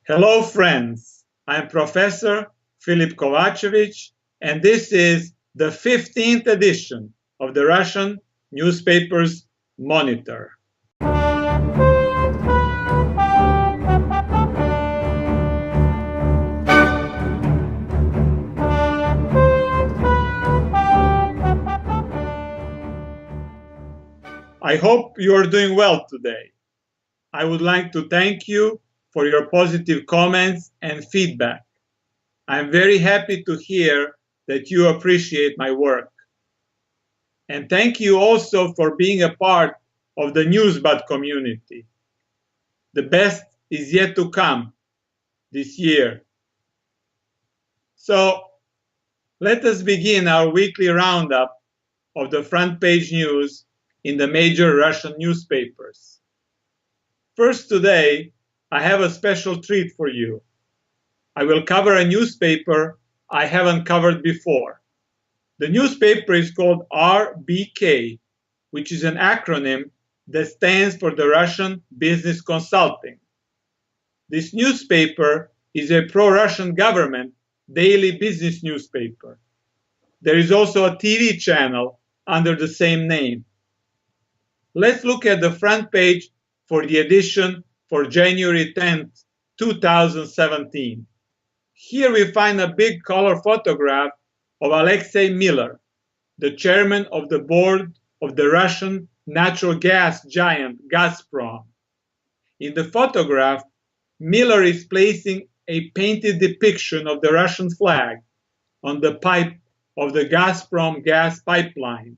Hello, friends. I'm Professor Filip Kovacevic, and this is the 15th edition of the Russian newspaper's Monitor. I hope you are doing well today. I would like to thank you for your positive comments and feedback. I'm very happy to hear that you appreciate my work. And thank you also for being a part of the NewsBud community. The best is yet to come this year. So let us begin our weekly roundup of the front page news in the major Russian newspapers. First today, I have a special treat for you. I will cover a newspaper I haven't covered before. The newspaper is called RBK, which is an acronym that stands for the Russian Business Consulting. This newspaper is a pro-Russian government daily business newspaper. There is also a TV channel under the same name. Let's look at the front page for the edition for January 10th, 2017. Here we find a big color photograph of Alexei Miller, the chairman of the board of the Russian natural gas giant Gazprom. In the photograph, Miller is placing a painted depiction of the Russian flag on the pipe of the Gazprom gas pipeline.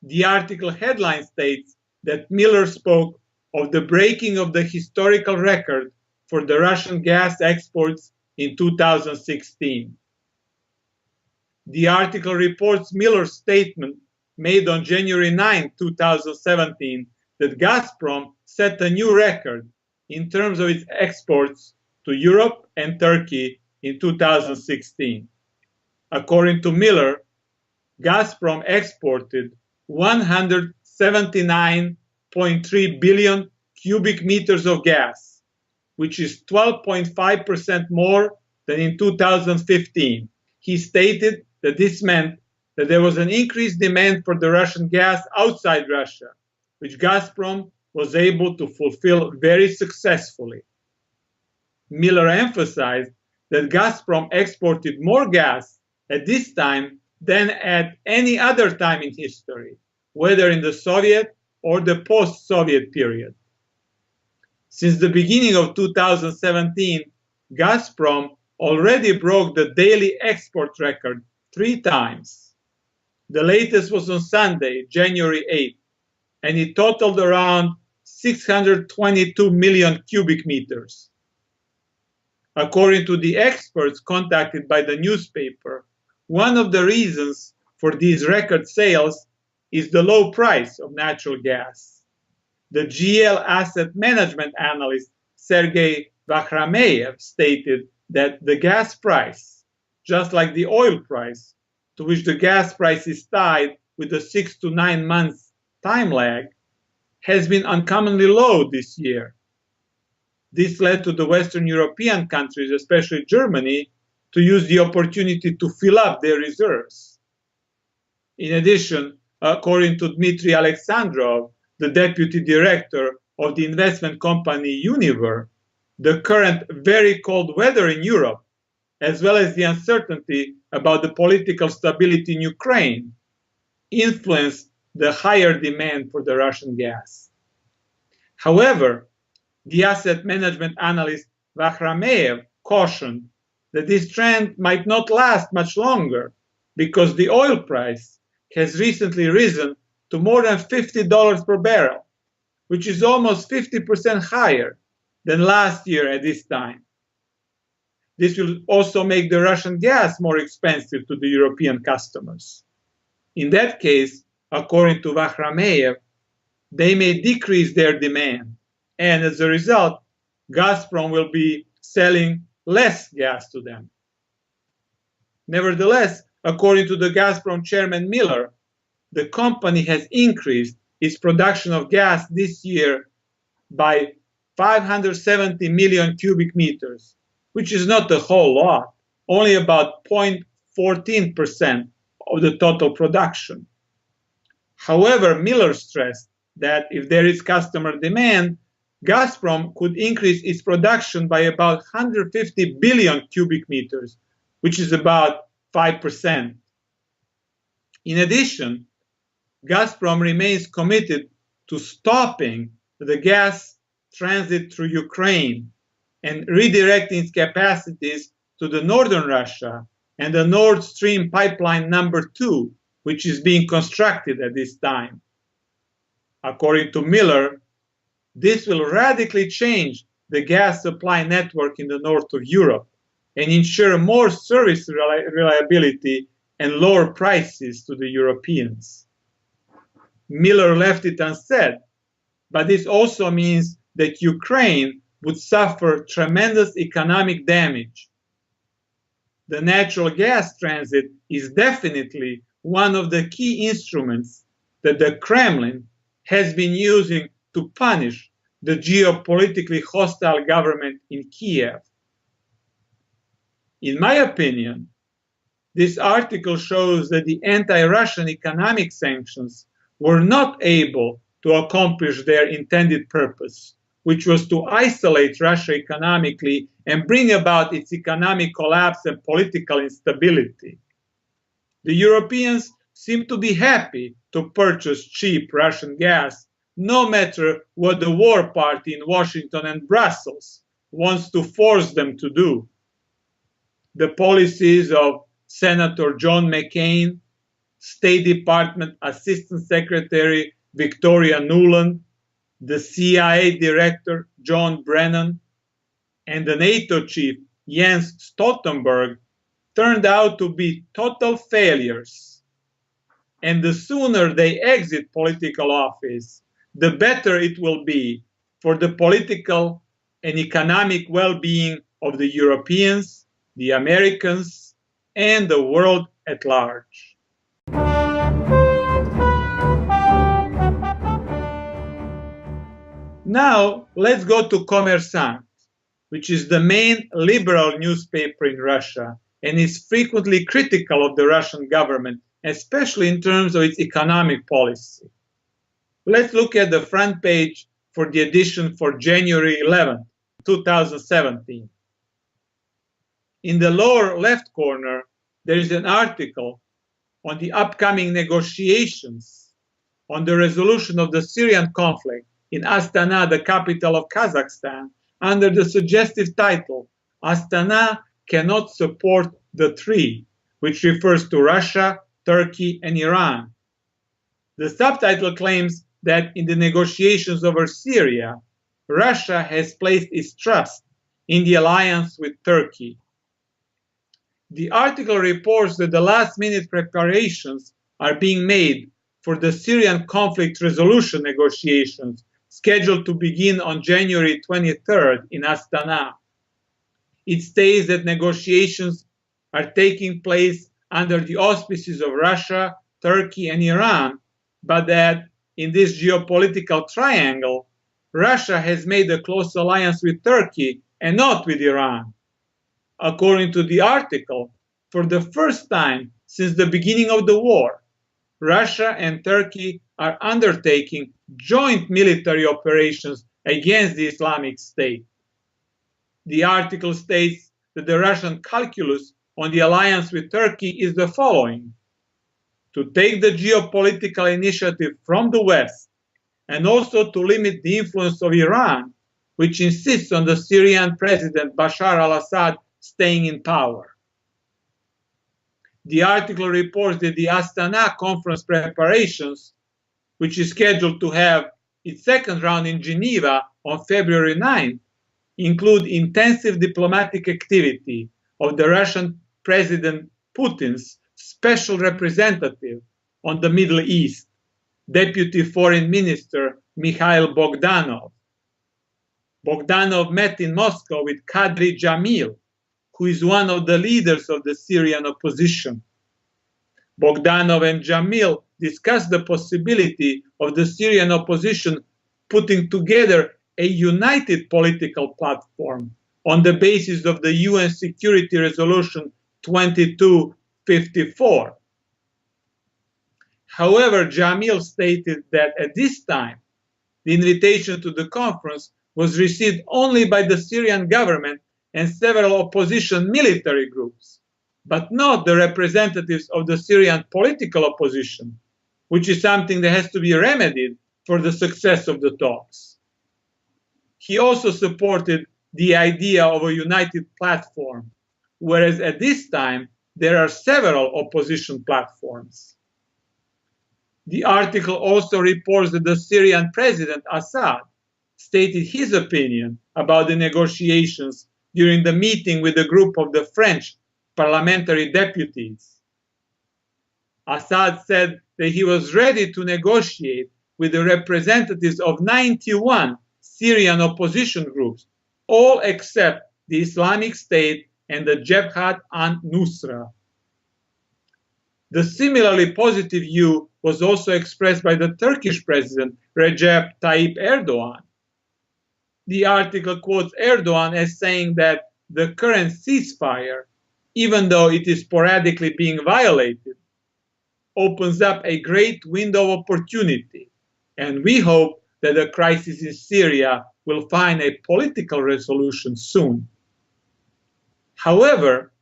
The article headline states that Miller spoke of the breaking of the historical record for the Russian gas exports in 2016. The article reports Miller's statement made on January 9, 2017, that Gazprom set a new record in terms of its exports to Europe and Turkey in 2016. According to Miller, Gazprom exported 179.3 billion cubic meters of gas, which is 12.5% more than in 2015. He stated that this meant that there was an increased demand for the Russian gas outside Russia, which Gazprom was able to fulfill very successfully. Miller emphasized that Gazprom exported more gas at this time than at any other time in history, whether in the Soviet or the post-Soviet period. Since the beginning of 2017, Gazprom already broke the daily export record 3 times. The latest was on Sunday, January 8th, and it totaled around 622 million cubic meters. According to the experts contacted by the newspaper, one of the reasons for these record sales is the low price of natural gas. The GL asset management analyst Sergei Vakhrameyev stated that the gas price, just like the oil price, to which the gas price is tied with a 6 to 9 months time lag, has been uncommonly low this year. This led to the Western European countries, especially Germany, to use the opportunity to fill up their reserves. In addition, according to Dmitry Alexandrov, the deputy director of the investment company Univer, the current very cold weather in Europe, as well as the uncertainty about the political stability in Ukraine, influenced the higher demand for the Russian gas. However, the asset management analyst Vakhrameyev cautioned that this trend might not last much longer because the oil price has recently risen to more than $50 per barrel, which is almost 50% higher than last year at this time. This will also make the Russian gas more expensive to the European customers. In that case, according to Vakhrameyev, they may decrease their demand, and as a result, Gazprom will be selling less gas to them. Nevertheless, according to the Gazprom chairman Miller, the company has increased its production of gas this year by 570 million cubic meters, which is not a whole lot, only about 0.14% of the total production. However, Miller stressed that if there is customer demand, Gazprom could increase its production by about 150 billion cubic meters, which is about 5%. In addition, Gazprom remains committed to stopping the gas transit through Ukraine and redirecting its capacities to the northern Russia and the Nord Stream pipeline number 2, which is being constructed at this time. According to Miller, this will radically change the gas supply network in the north of Europe and ensure more service reliability and lower prices to the Europeans. Miller left it unsaid, but this also means that Ukraine would suffer tremendous economic damage. The natural gas transit is definitely one of the key instruments that the Kremlin has been using to punish the geopolitically hostile government in Kiev. In my opinion, this article shows that the anti-Russian economic sanctions were not able to accomplish their intended purpose, which was to isolate Russia economically and bring about its economic collapse and political instability. The Europeans seem to be happy to purchase cheap Russian gas, no matter what the war party in Washington and Brussels wants to force them to do. The policies of Senator John McCain, State Department Assistant Secretary Victoria Nuland, the CIA Director John Brennan, and the NATO chief Jens Stoltenberg turned out to be total failures. And the sooner they exit political office, the better it will be for the political and economic well-being of the Europeans, the Americans, and the world at large. Now, let's go to Kommersant, which is the main liberal newspaper in Russia and is frequently critical of the Russian government, especially in terms of its economic policy. Let's look at the front page for the edition for January 11, 2017. In the lower left corner, there is an article on the upcoming negotiations on the resolution of the Syrian conflict in Astana, the capital of Kazakhstan, under the suggestive title, Astana cannot support the three, which refers to Russia, Turkey, and Iran. The subtitle claims that in the negotiations over Syria, Russia has placed its trust in the alliance with Turkey. The article reports that the last-minute preparations are being made for the Syrian conflict resolution negotiations scheduled to begin on January 23rd in Astana. It states that negotiations are taking place under the auspices of Russia, Turkey, and Iran, but that in this geopolitical triangle, Russia has made a close alliance with Turkey and not with Iran. According to the article, for the first time since the beginning of the war, Russia and Turkey are undertaking joint military operations against the Islamic State. The article states that the Russian calculus on the alliance with Turkey is the following: to take the geopolitical initiative from the West and also to limit the influence of Iran, which insists on the Syrian president Bashar al-Assad staying in power. The article reports that the Astana conference preparations, which is scheduled to have its second round in Geneva on February 9th, include intensive diplomatic activity of the Russian President Putin's special representative on the Middle East, Deputy Foreign Minister Mikhail Bogdanov. Bogdanov met in Moscow with Kadri Jamil, who is one of the leaders of the Syrian opposition. Bogdanov and Jamil discussed the possibility of the Syrian opposition putting together a united political platform on the basis of the UN Security Resolution 2254. However, Jamil stated that at this time, the invitation to the conference was received only by the Syrian government and several opposition military groups, but not the representatives of the Syrian political opposition, which is something that has to be remedied for the success of the talks. He also supported the idea of a united platform, whereas at this time there are several opposition platforms. The article also reports that the Syrian president Assad stated his opinion about the negotiations during the meeting with a group of the French parliamentary deputies. Assad said that he was ready to negotiate with the representatives of 91 Syrian opposition groups, all except the Islamic State and the Jabhat an-Nusra. The similarly positive view was also expressed by the Turkish president Recep Tayyip Erdogan. The article quotes Erdogan as saying that the current ceasefire, even though it is sporadically being violated, opens up a great window of opportunity, and we hope that the crisis in Syria will find a political resolution soon. However,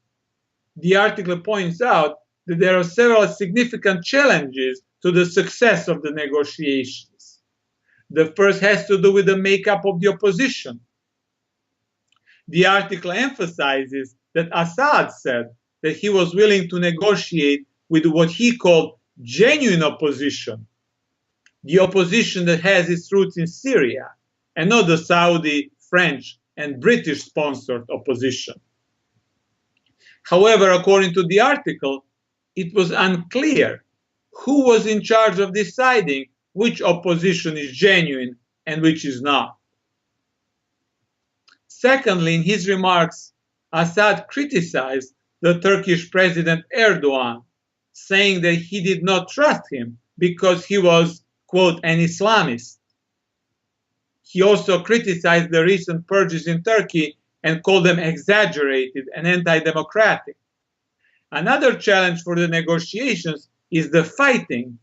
the article points out that there are several significant challenges to the success of the negotiations. The first has to do with the makeup of the opposition. The article emphasizes that Assad said that he was willing to negotiate with what he called genuine opposition, the opposition that has its roots in Syria, and not the Saudi, French, and British-sponsored opposition. However, according to the article, it was unclear who was in charge of deciding which opposition is genuine and which is not. Secondly, in his remarks, Assad criticized the Turkish President Erdogan, saying that he did not trust him because he was, quote, an Islamist. He also criticized the recent purges in Turkey and called them exaggerated and anti-democratic. Another challenge for the negotiations is the fighting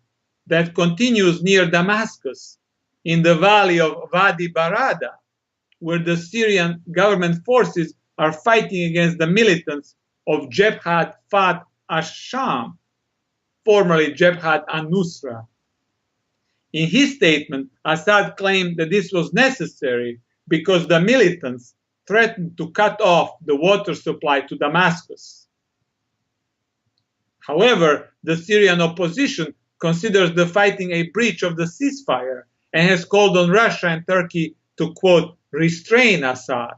that continues near Damascus, in the valley of Wadi Barada, where the Syrian government forces are fighting against the militants of Jabhat Fath al-Sham, formerly Jabhat an-Nusra. In his statement, Assad claimed that this was necessary because the militants threatened to cut off the water supply to Damascus. However, the Syrian opposition considers the fighting a breach of the ceasefire and has called on Russia and Turkey to, quote, restrain Assad.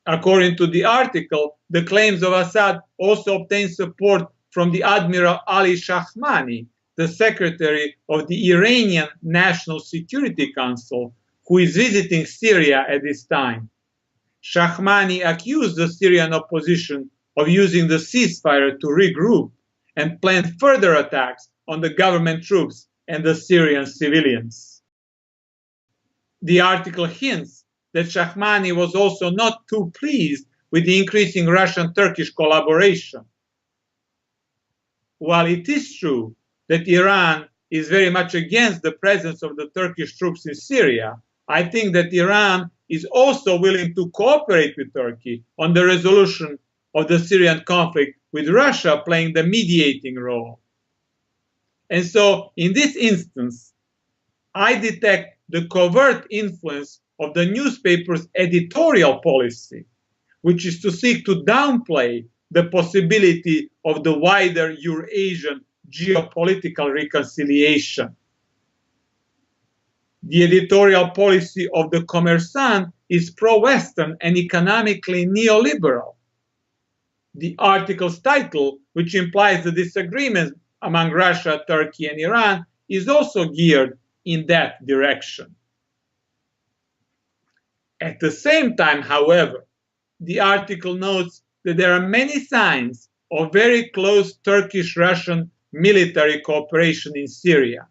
According to the article, the claims of Assad also obtained support from the Admiral Ali Shahmani, the secretary of the Iranian National Security Council, who is visiting Syria at this time. Shahmani accused the Syrian opposition of using the ceasefire to regroup and planned further attacks on the government troops and the Syrian civilians. The article hints that Shahmani was also not too pleased with the increasing Russian-Turkish collaboration. While it is true that Iran is very much against the presence of the Turkish troops in Syria, I think that Iran is also willing to cooperate with Turkey on the resolution of the Syrian conflict, with Russia playing the mediating role. And so, in this instance, I detect the covert influence of the newspaper's editorial policy, which is to seek to downplay the possibility of the wider Eurasian geopolitical reconciliation. The editorial policy of the Commerçant is pro-Western and economically neoliberal. The article's title, which implies the disagreements among Russia, Turkey, and Iran, is also geared in that direction. At the same time, however, the article notes that there are many signs of very close Turkish-Russian military cooperation in Syria.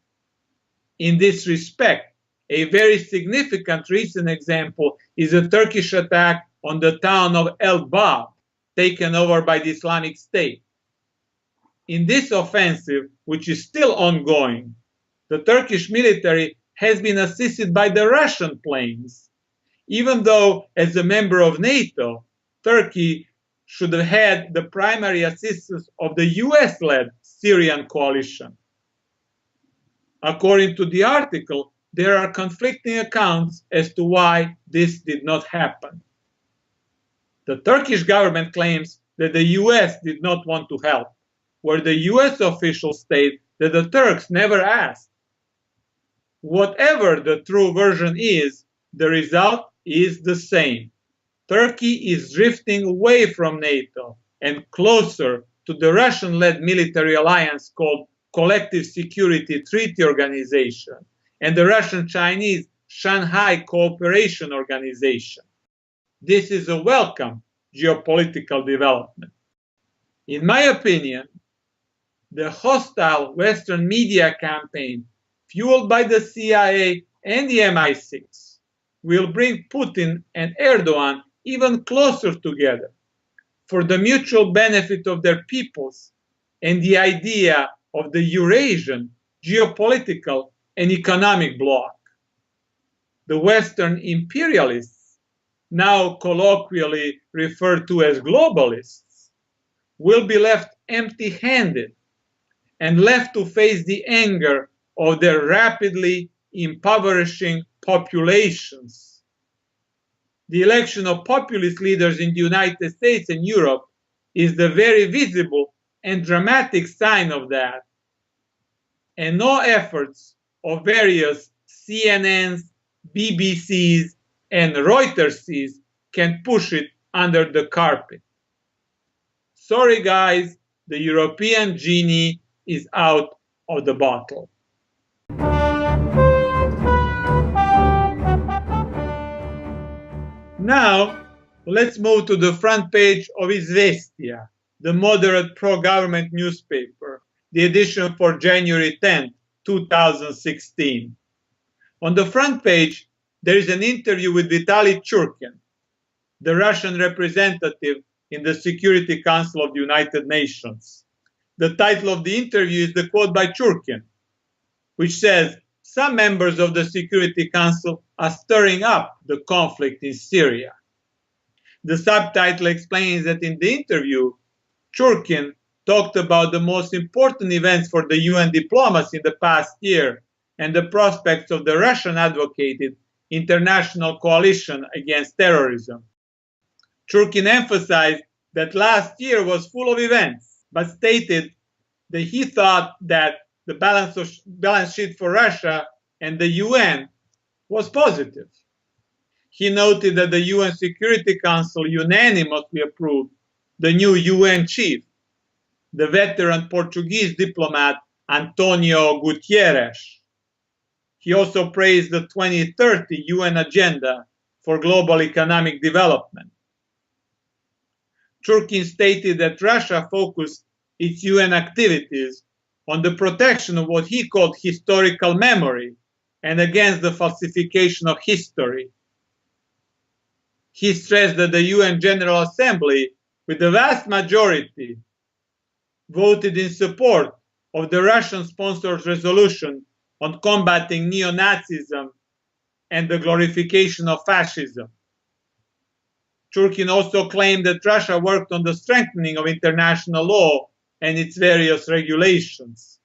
In this respect, A very significant recent example is a Turkish attack on the town of El Bab, taken over by the Islamic State. In this offensive, which is still ongoing, the Turkish military has been assisted by the Russian planes, even though, as a member of NATO, Turkey should have had the primary assistance of the US-led Syrian coalition. According to the article, there are conflicting accounts as to why this did not happen. The Turkish government claims that the US did not want to help, where the US officials state that the Turks never asked. Whatever the true version is, the result is the same. Turkey is drifting away from NATO and closer to the Russian-led military alliance called Collective Security Treaty Organization and the Russian-Chinese Shanghai Cooperation Organization. This is a welcome geopolitical development. In my opinion, the hostile Western media campaign fueled by the CIA and the MI6 will bring Putin and Erdogan even closer together for the mutual benefit of their peoples and the idea of the Eurasian geopolitical and economic bloc. The Western imperialists, now colloquially referred to as globalists, will be left empty-handed and left to face the anger of their rapidly impoverishing populations. The election of populist leaders in the United States and Europe is the very visible and dramatic sign of that, and no efforts of various CNNs, BBCs, and Reuterses can push it under the carpet. Sorry guys, the European genie is out of the bottle. Now, let's move to the front page of Izvestia, the moderate pro-government newspaper, the edition for January 10, 2016. On the front page, there is an interview with Vitaly Churkin, the Russian representative in the Security Council of the United Nations. The title of the interview is the quote by Churkin, which says, "Some members of the Security Council are stirring up the conflict in Syria." The subtitle explains that in the interview, Churkin talked about the most important events for the UN diplomats in the past year and the prospects of the Russian-advocated international coalition against terrorism. Churkin emphasized that last year was full of events, but stated that he thought that the balance sheet for Russia and the UN was positive. He noted that the UN Security Council unanimously approved the new UN chief, the veteran Portuguese diplomat Antonio Guterres. He also praised the 2030 UN Agenda for Global Economic Development. Churkin stated that Russia focused its UN activities on the protection of what he called historical memory and against the falsification of history. He stressed that the UN General Assembly, with the vast majority, voted in support of the Russian-sponsored resolution on combating neo-Nazism and the glorification of fascism. Churkin also claimed that Russia worked on the strengthening of international law and its various regulations.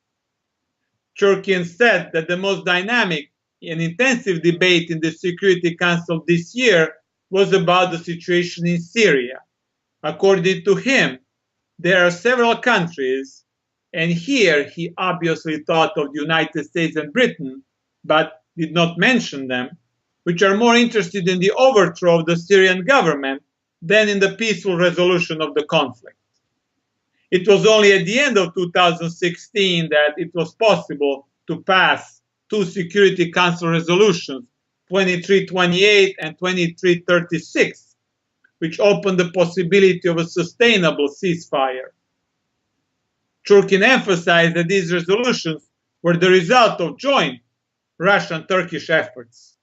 Churkin said that the most dynamic and intensive debate in the Security Council this year was about the situation in Syria. According to him, there are several countries, and here he obviously thought of the United States and Britain, but did not mention them, which are more interested in the overthrow of the Syrian government than in the peaceful resolution of the conflict. It was only at the end of 2016 that it was possible to pass two Security Council resolutions, 2328 and 2336, which opened the possibility of a sustainable ceasefire. Churkin emphasized that these resolutions were the result of joint Russian-Turkish efforts.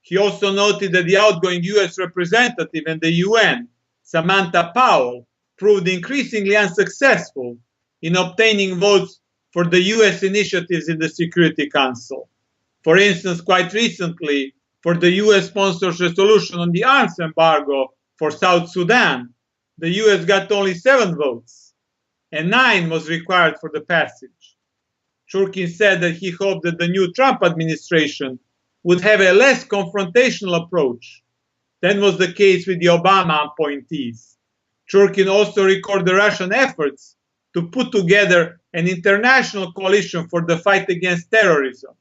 He also noted that the outgoing US representative in the UN, Samantha Powell, proved increasingly unsuccessful in obtaining votes for the US initiatives in the Security Council. For instance, quite recently, for the US-sponsored resolution on the arms embargo for South Sudan, the US got only 7 votes, and 9 was required for the passage. Churkin said that he hoped that the new Trump administration would have a less confrontational approach than was the case with the Obama appointees. Churkin also recorded the Russian efforts to put together an international coalition for the fight against terrorism.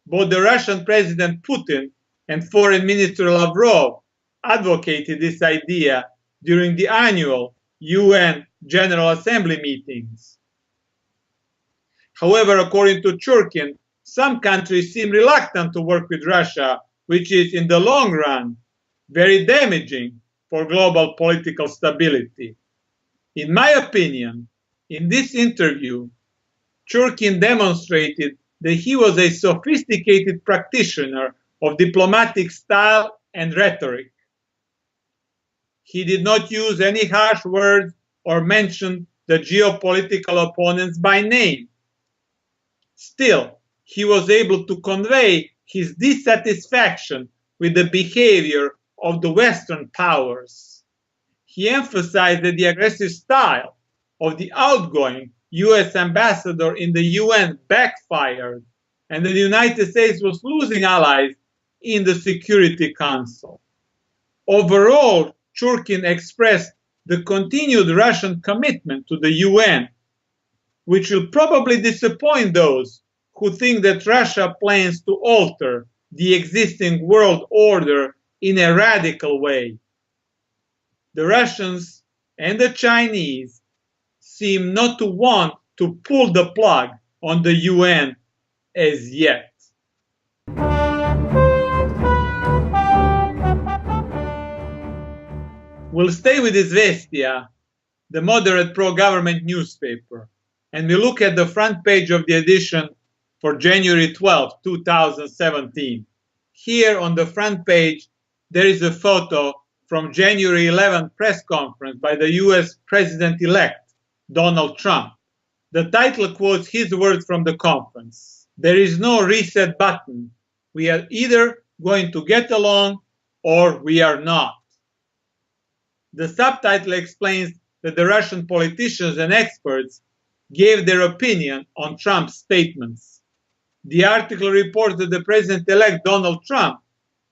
Both the Russian President Putin and Foreign Minister Lavrov advocated this idea during the annual UN General Assembly meetings. However, according to Churkin, some countries seem reluctant to work with Russia, which is, in the long run, very damaging for global political stability. In my opinion, in this interview, Churkin demonstrated that he was a sophisticated practitioner of diplomatic style and rhetoric. He did not use any harsh words or mention the geopolitical opponents by name. Still, he was able to convey his dissatisfaction with the behavior of the Western powers. He emphasized that the aggressive style of the outgoing US ambassador in the UN backfired, and that the United States was losing allies in the Security Council. Overall, Churkin expressed the continued Russian commitment to the UN, which will probably disappoint those who think that Russia plans to alter the existing world order in a radical way. The Russians and the Chinese seem not to want to pull the plug on the UN as yet. We'll stay with Izvestia, the moderate pro-government newspaper, and we look at the front page of the edition for January 12, 2017. Here on the front page, there is a photo from January 11th press conference by the US President-elect Donald Trump. The title quotes his words from the conference. There is no reset button. We are either going to get along or we are not. The subtitle explains that the Russian politicians and experts gave their opinion on Trump's statements. The article reports that the President-elect Donald Trump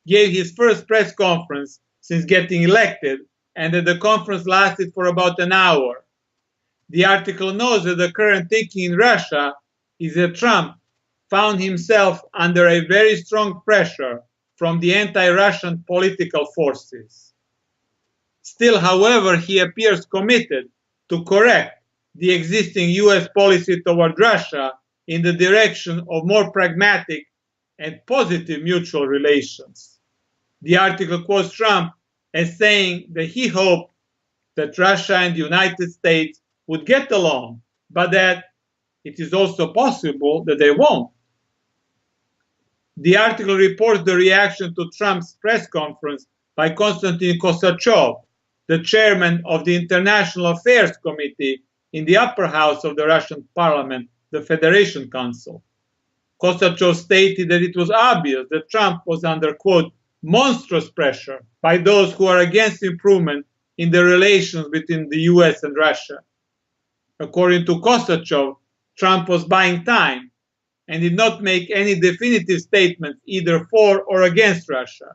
gave his first press conference since getting elected, and that the conference lasted for about an hour. The article notes that the current thinking in Russia is that Trump found himself under a very strong pressure from the anti-Russian political forces. Still, however, he appears committed to correct the existing US policy toward Russia in the direction of more pragmatic and positive mutual relations. The article quotes Trump as saying that he hoped that Russia and the United States would get along, but that it is also possible that they won't. The article reports the reaction to Trump's press conference by Konstantin Kosachev, the chairman of the International Affairs Committee in the upper house of the Russian parliament, the Federation Council. Kosachev stated that it was obvious that Trump was under, quote, monstrous pressure by those who are against improvement in the relations between the US and Russia. According to Kosachev, Trump was buying time and did not make any definitive statements either for or against Russia.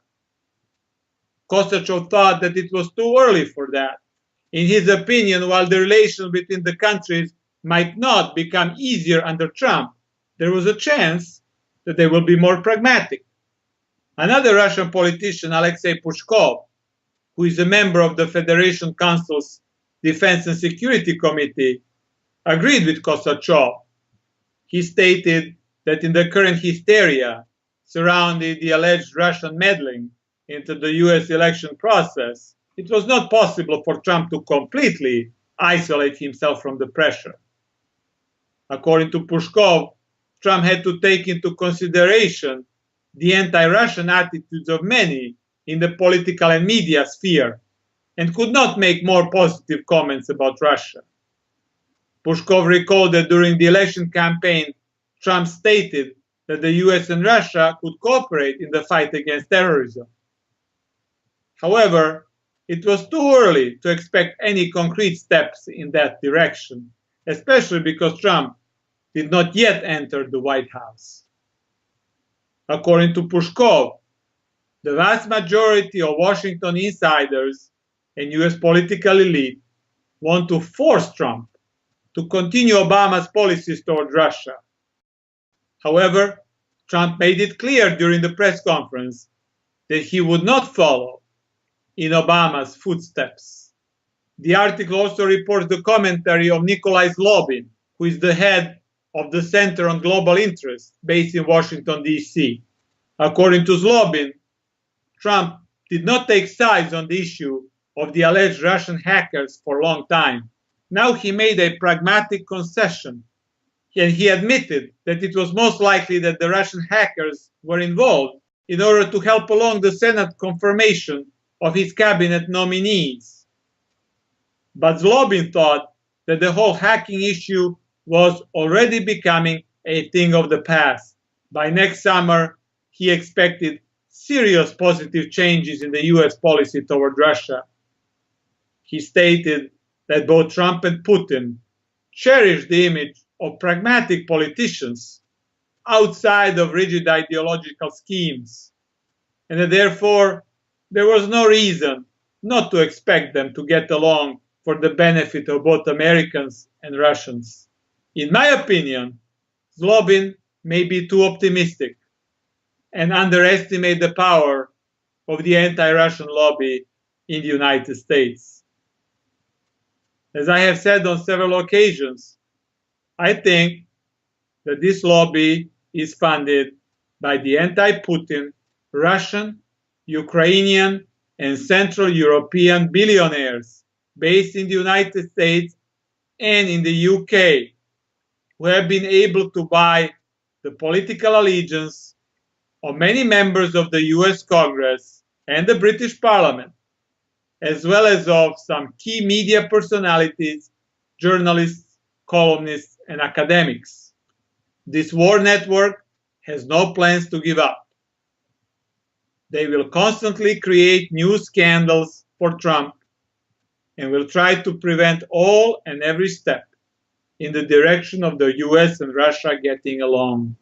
Kosachev thought that it was too early for that. In his opinion, while the relations between the countries might not become easier under Trump, there was a chance that they will be more pragmatic. Another Russian politician, Alexei Pushkov, who is a member of the Federation Council's Defense and Security Committee, agreed with Kosachev. He stated that in the current hysteria surrounding the alleged Russian meddling into the US election process, it was not possible for Trump to completely isolate himself from the pressure. According to Pushkov, Trump had to take into consideration the anti-Russian attitudes of many in the political and media sphere and could not make more positive comments about Russia. Pushkov recalled that during the election campaign, Trump stated that the US and Russia could cooperate in the fight against terrorism. However, it was too early to expect any concrete steps in that direction, especially because Trump did not yet enter the White House. According to Pushkov, the vast majority of Washington insiders and US political elite want to force Trump to continue Obama's policies toward Russia. However, Trump made it clear during the press conference that he would not follow in Obama's footsteps. The article also reports the commentary of Nikolai Zlobin, who is the head of the Center on Global Interests based in Washington, D.C. According to Zlobin, Trump did not take sides on the issue of the alleged Russian hackers for a long time. Now he made a pragmatic concession, and he admitted that it was most likely that the Russian hackers were involved in order to help along the Senate confirmation of his cabinet nominees. But Zlobin thought that the whole hacking issue was already becoming a thing of the past. By next summer, he expected serious positive changes in the US policy toward Russia. He stated that both Trump and Putin cherish the image of pragmatic politicians outside of rigid ideological schemes, and that therefore there was no reason not to expect them to get along for the benefit of both Americans and Russians. In my opinion, Zlobin may be too optimistic and underestimate the power of the anti-Russian lobby in the United States. As I have said on several occasions, I think that this lobby is funded by the anti-Putin, Russian, Ukrainian, and Central European billionaires based in the United States and in the UK, who have been able to buy the political allegiance of many members of the US Congress and the British Parliament, as well as of some key media personalities, journalists, columnists, and academics. This war network has no plans to give up. They will constantly create new scandals for Trump and will try to prevent all and every step in the direction of the US and Russia getting along.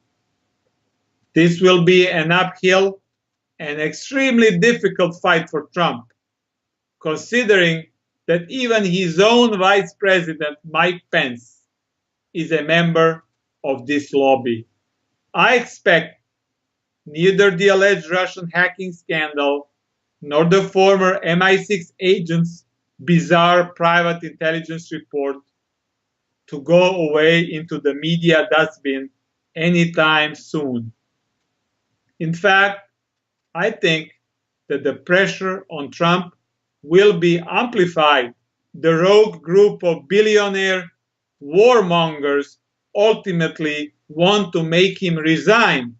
This will be an uphill and extremely difficult fight for Trump, considering that even his own Vice President, Mike Pence, is a member of this lobby. I expect neither the alleged Russian hacking scandal nor the former MI6 agent's bizarre private intelligence report to go away into the media dustbin anytime soon. In fact, I think that the pressure on Trump will be amplified. The rogue group of billionaire warmongers ultimately want to make him resign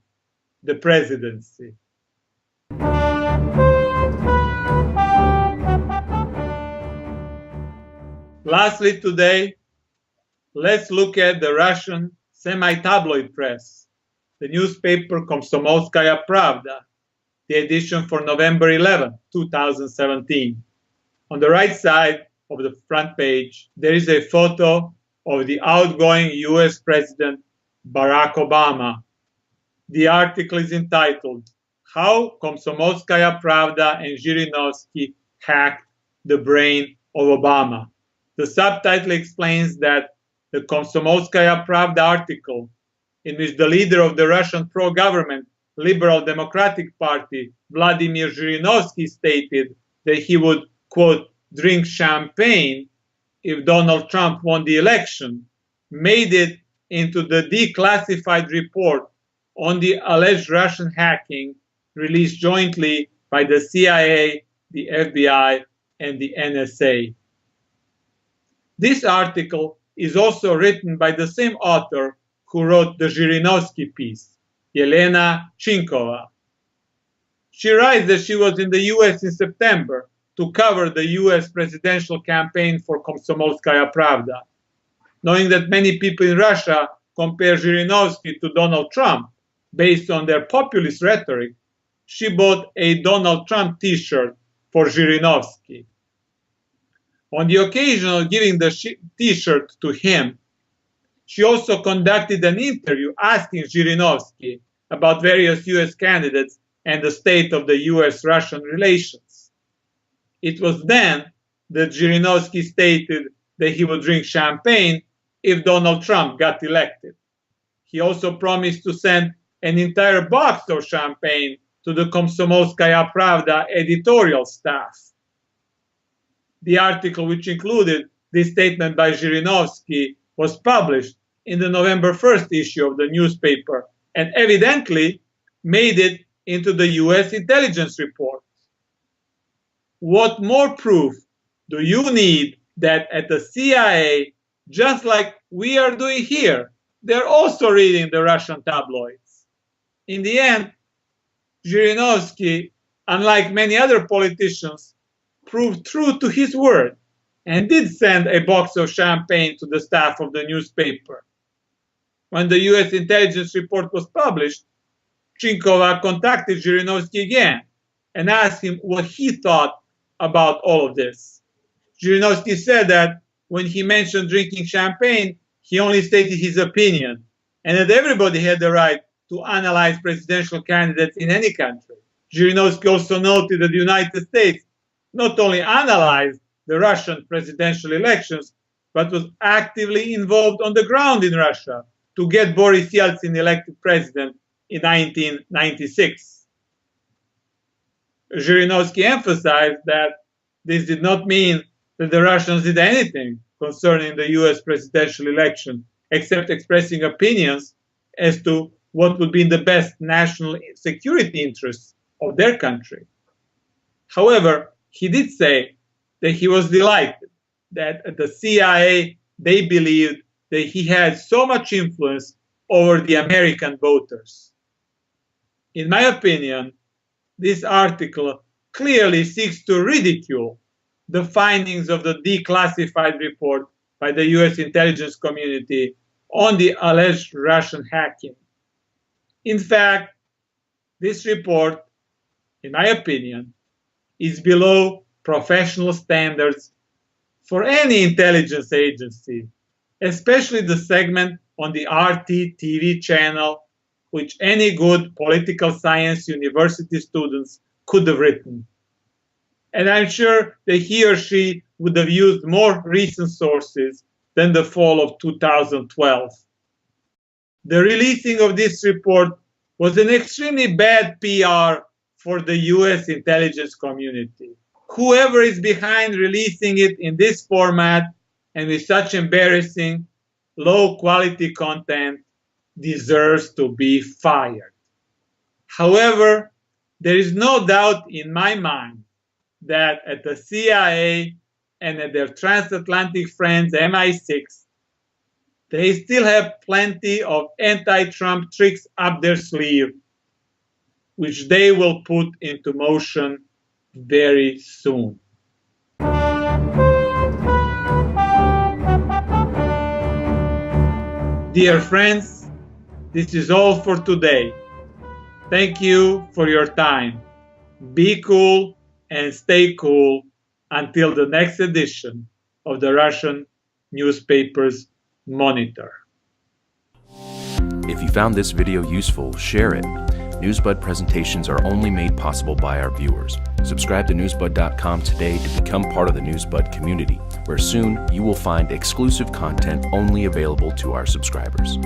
the presidency. Lastly today, let's look at the Russian semi-tabloid press, the newspaper Komsomolskaya Pravda, the edition for November 11, 2017. On the right side of the front page, there is a photo of the outgoing US President Barack Obama. The article is entitled, How Komsomolskaya Pravda and Zhirinovsky Hacked the Brain of Obama. The subtitle explains that the Komsomolskaya Pravda article, in which the leader of the Russian pro-government Liberal Democratic Party, Vladimir Zhirinovsky, stated that he would, quote, drink champagne if Donald Trump won the election, made it into the declassified report on the alleged Russian hacking released jointly by the CIA, the FBI, and the NSA. This article is also written by the same author who wrote the Zhirinovsky piece, Yelena Chinkova. She writes that she was in the US in September to cover the US presidential campaign for Komsomolskaya Pravda. Knowing that many people in Russia compare Zhirinovsky to Donald Trump based on their populist rhetoric, she bought a Donald Trump t-shirt for Zhirinovsky. On the occasion of giving the t-shirt to him, she also conducted an interview asking Zhirinovsky about various US candidates and the state of the US-Russian relations. It was then that Zhirinovsky stated that he would drink champagne if Donald Trump got elected. He also promised to send an entire box of champagne to the Komsomolskaya Pravda editorial staff. The article, which included this statement by Zhirinovsky, was published in the November 1st issue of the newspaper and evidently made it into the US intelligence report. What more proof do you need that at the CIA, just like we are doing here, they're also reading the Russian tabloids? In the end, Zhirinovsky, unlike many other politicians, proved true to his word and did send a box of champagne to the staff of the newspaper. When the US intelligence report was published, Chinkova contacted Zhirinovsky again and asked him what he thought about all of this. Zhirinovsky said that when he mentioned drinking champagne, he only stated his opinion, and that everybody had the right to analyze presidential candidates in any country. Zhirinovsky also noted that the United States not only analyzed the Russian presidential elections, but was actively involved on the ground in Russia to get Boris Yeltsin elected president in 1996. Zhirinovsky emphasized that this did not mean that the Russians did anything concerning the US presidential election, except expressing opinions as to what would be in the best national security interests of their country. However, he did say that he was delighted that at the CIA they believed that he had so much influence over the American voters. In my opinion, this article clearly seeks to ridicule the findings of the declassified report by the US intelligence community on the alleged Russian hacking. In fact, this report, in my opinion, is below professional standards for any intelligence agency, especially the segment on the RT TV channel, which any good political science university students could have written. And I'm sure that he or she would have used more recent sources than the fall of 2012. The releasing of this report was an extremely bad PR for the US intelligence community. Whoever is behind releasing it in this format and with such embarrassing, low-quality content deserves to be fired. However, there is no doubt in my mind that at the CIA and at their transatlantic friends MI6, they still have plenty of anti-Trump tricks up their sleeve, which they will put into motion very soon. Dear friends, this is all for today. Thank you for your time. Be cool and stay cool until the next edition of the Russian newspaper's Monitor. If you found this video useful, share it. NewsBud presentations are only made possible by our viewers. Subscribe to newsbud.com today to become part of the NewsBud community, where soon you will find exclusive content only available to our subscribers.